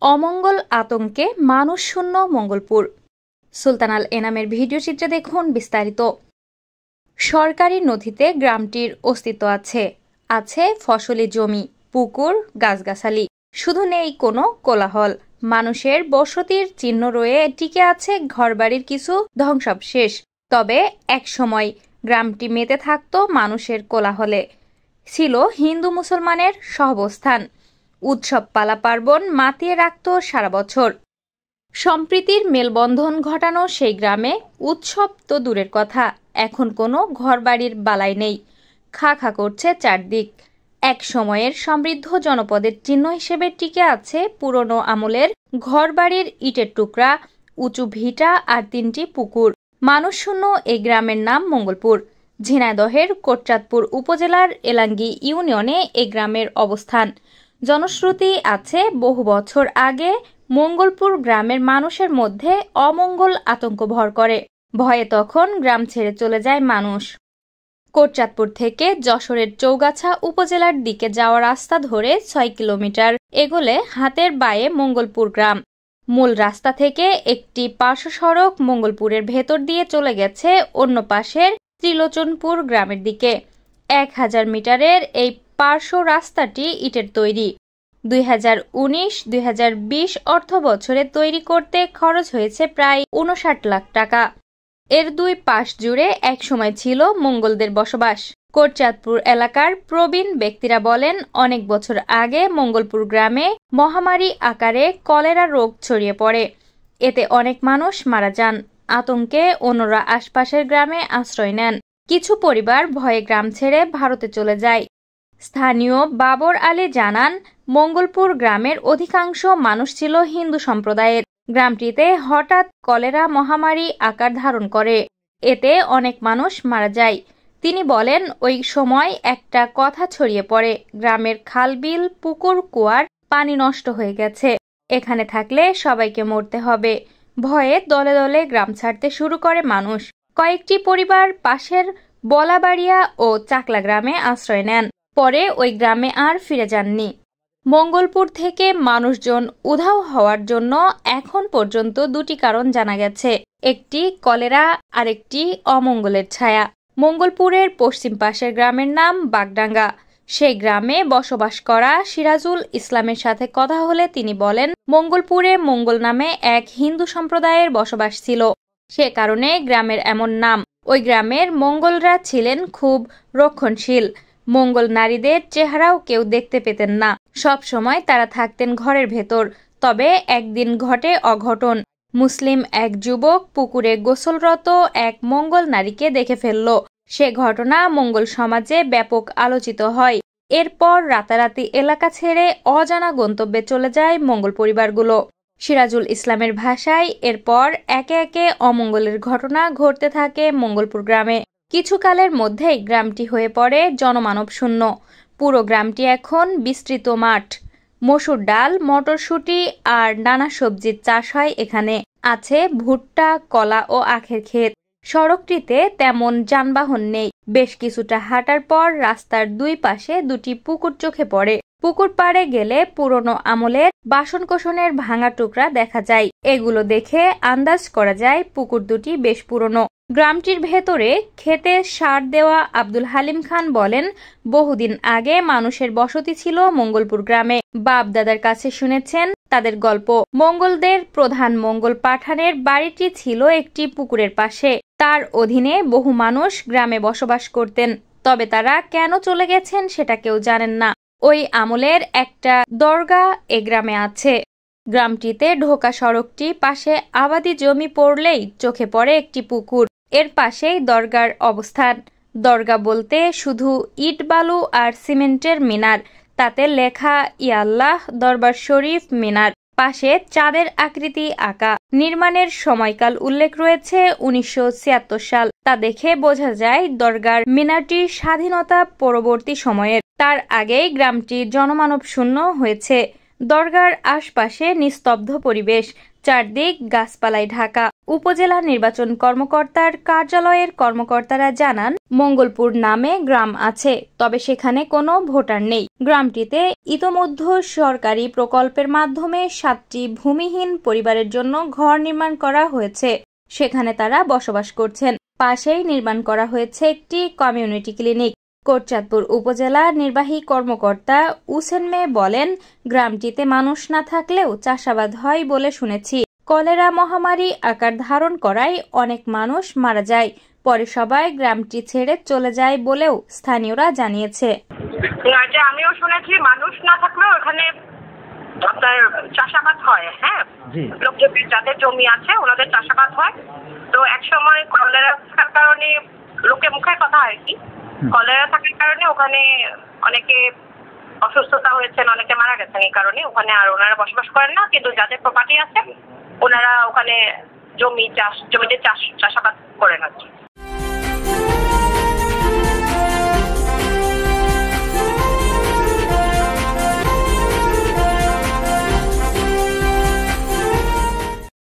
অমঙ্গল আতঙ্কে মানুষ শূন্য মঙ্গলপুর। সুলতান আল এনামের ভিডিও চিত্রে দেখুন বিস্তারিত। সরকারি নথিতে গ্রামটির অস্তিত্ব আছে, আছে ফসলি জমি, পুকুর, গাছগাছালি, শুধু নেই কোনো কোলাহল। মানুষের বসতির চিহ্ন রয়ে টিকে আছে ঘরবাড়ির কিছু ধ্বংসাবশেষ। তবে এক সময় গ্রামটি মেতে থাকত মানুষের কোলাহলে, ছিল হিন্দু মুসলমানের সহাবস্থান। উৎসব পালা পার্বণ মাতিয়ে রাখত সারা বছর। সম্প্রীতির মেলবন্ধন ঘটানো সেই গ্রামে উৎসব তো দূরের কথা, এখন কোনো ঘরবাড়ির বালাই নেই। খা খা করছে চারদিক। এক সময়ের সমৃদ্ধ জনপদের চিহ্ন হিসেবে টিকে আছে পুরনো আমলের ঘরবাড়ির ইটের টুকরা, উঁচু ভিটা আর ৩টি পুকুর। মানুষশূন্য এই গ্রামের নাম মঙ্গলপুর। ঝিনাইদহের কোটচাঁদপুর উপজেলার এলাঙ্গি ইউনিয়নে এই গ্রামের অবস্থান। জনশ্রুতি আছে বহু বছর আগে মঙ্গলপুর গ্রামের মানুষের মধ্যে অমঙ্গল আতঙ্ক ভর করে। ভয়ে তখন গ্রাম ছেড়ে চলে যায় মানুষ। কোটচাঁদপুর থেকে যশোরের চৌগাছা উপজেলার দিকে যাওয়া রাস্তা ধরে ৬ কিলোমিটার এগোলে হাতের বাঁয়ে মঙ্গলপুর গ্রাম। মূল রাস্তা থেকে একটি পার্শ্ব সড়ক মঙ্গলপুরের ভেতর দিয়ে চলে গেছে অন্য পাশের ত্রিলোচনপুর গ্রামের দিকে। ১,০০০ মিটারের এই পার্শ্ব রাস্তাটি ইটের তৈরি। ২০১৯-২০২০ অর্থ বছরে তৈরি করতে খরচ হয়েছে প্রায় ৫৯ লাখ টাকা। এর দুই পাশ জুড়ে একসময় ছিল মঙ্গলদের বসবাস। কোটচাঁদপুর এলাকার প্রবীণ ব্যক্তিরা বলেন, অনেক বছর আগে মঙ্গলপুর গ্রামে মহামারী আকারে কলেরা রোগ ছড়িয়ে পড়ে। এতে অনেক মানুষ মারা যান। আতঙ্কে অন্যরা আশপাশের গ্রামে আশ্রয় নেন। কিছু পরিবার ভয়ে গ্রাম ছেড়ে ভারতে চলে যায়। স্থানীয় বাবর আলী জানান, মঙ্গলপুর গ্রামের অধিকাংশ মানুষ ছিল হিন্দু সম্প্রদায়ের। গ্রামটিতে হঠাৎ কলেরা মহামারী আকার ধারণ করে। এতে অনেক মানুষ মারা যায়। তিনি বলেন, ওই সময় একটা কথা ছড়িয়ে পড়ে, গ্রামের খালবিল, পুকুর, কুয়ার পানি নষ্ট হয়ে গেছে, এখানে থাকলে সবাইকে মরতে হবে। ভয়ে দলে দলে গ্রাম ছাড়তে শুরু করে মানুষ। কয়েকটি পরিবার পাশের বলাবাড়িয়া ও চাকলা গ্রামে আশ্রয় নেন। পরে ওই গ্রামে আর ফিরে যাননি। মঙ্গলপুর থেকে মানুষজন উধাও হওয়ার জন্য এখন পর্যন্ত দুটি কারণ জানা গেছে। একটি কলেরা, আরেকটি অমঙ্গলের ছায়া। মঙ্গলপুরের পশ্চিম পাশের গ্রামের নাম বাগডাঙ্গা। সেই গ্রামে বসবাস করা সিরাজুল ইসলামের সাথে কথা হলে তিনি বলেন, মঙ্গলপুরে মঙ্গল নামে এক হিন্দু সম্প্রদায়ের বসবাস ছিল, সে কারণে গ্রামের এমন নাম। ওই গ্রামের মঙ্গলরা ছিলেন খুব রক্ষণশীল। মঙ্গল নারীদের চেহারাও কেউ দেখতে পেতেন না। সব সময় তারা থাকতেন ঘরের ভেতর। তবে একদিন ঘটে অঘটন। মুসলিম এক যুবক পুকুরে গোসলরত এক মঙ্গল নারীকে দেখে ফেলল। সে ঘটনা মঙ্গল সমাজে ব্যাপক আলোচিত হয়। এরপর রাতারাতি এলাকা ছেড়ে অজানা গন্তব্যে চলে যায় মঙ্গল পরিবারগুলো। সিরাজুল ইসলামের ভাষায় এরপর একে একে অমঙ্গলের ঘটনা ঘটতে থাকে মঙ্গলপুর গ্রামে। কিছুকালের মধ্যেই গ্রামটি হয়ে পড়ে জনমানব শূন্য। পুরো গ্রামটি এখন বিস্তৃত মাঠ। মসুর ডাল, মটরশুঁটি আর নানা সবজির চাষ হয় এখানে। আছে ভুট্টা, কলা ও আখের ক্ষেত। সড়কটিতে তেমন যানবাহন নেই। বেশ কিছুটা হাঁটার পর রাস্তার দুই পাশে দুটি পুকুর চোখে পড়ে। পুকুর পাড়ে গেলে পুরনো আমলের বাসনকোসনের ভাঙা টুকরা দেখা যায়। এগুলো দেখে আন্দাজ করা যায় পুকুর দুটি বেশ পুরনো। গ্রামটির ভেতরে খেতে সার দেওয়া আব্দুল হালিম খান বলেন, বহুদিন আগে মানুষের বসতি ছিল মঙ্গলপুর গ্রামে। বাপ দাদার কাছে শুনেছেন তাদের গল্প। মঙ্গলদের প্রধান মঙ্গল পাঠানের বাড়িটি ছিল একটি পুকুরের পাশে। তার অধীনে বহু মানুষ গ্রামে বসবাস করতেন। তবে তারা কেন চলে গেছেন সেটা কেউ জানেন না। ওই আমলের একটা দরগা এ গ্রামে আছে। গ্রামটিতে ঢোকা সড়কটি পাশে আবাদি জমি পড়লেই চোখে পড়ে একটি পুকুর। এর পাশেই দরগার অবস্থান। দরগা বলতে শুধু ইট বালু আর সিমেন্টের মিনার, তাতে লেখা ইয়াল্লাহ দরবার শরীফ মিনার। পাশে চাঁদের আকৃতি আঁকা। নির্মাণের সময়কাল উল্লেখ রয়েছে ১৯৭৬ সাল। তা দেখে বোঝা যায় দরগার মিনারটি স্বাধীনতা পরবর্তী সময়ের। তার আগেই গ্রামটি জনমানব শূন্য হয়েছে। দরগার আশপাশে নিস্তব্ধ পরিবেশ, চারদিক গাছপালায় ঢাকা। উপজেলা নির্বাচন কর্মকর্তার কার্যালয়ের কর্মকর্তারা জানান, মঙ্গলপুর নামে গ্রাম আছে, তবে সেখানে কোনো ভোটার নেই। গ্রামটিতে ইতোমধ্যে সরকারি প্রকল্পের মাধ্যমে 7টি ভূমিহীন পরিবারের জন্য ঘর নির্মাণ করা হয়েছে, সেখানে তারা বসবাস করছেন। পাশেই নির্মাণ করা হয়েছে একটি কমিউনিটি ক্লিনিক। কোটচাঁদপুর উপজেলা নির্বাহী কর্মকর্তা উসেন মে বলেন, গ্রামটিতে মানুষ না থাকলেও চাষাবাদ হয় বলে শুনেছি। কলেরা মহামারী আকার ধারণ করায় অনেক মানুষ মারা যায়, পরে সবাই গ্রামটি ছেড়ে চলে যায় বলেও স্থানীয়রা জানিয়েছে। আমিও শুনেছি মানুষ না থাকলেও এখানে চাষাবাদ হয়। হ্যাঁ, লোক যাদের জমি আছে ওনাদের চাষাবাদ হয়। তো একসময় কলেরা থাকার কারণে লোকে মুখের কথা আর কি, কলেরা থাকার কারণে ওখানে অনেকে অসুস্থতা হয়েছেন, অনেকে মারা গেছেন। এই কারণে ওখানে আর ওনারা বসবাস করেন না, কিন্তু যাদের প্রপার্টি আছে ওনারা ওখানে জমিতে চাষাবাদ করেন আর কি।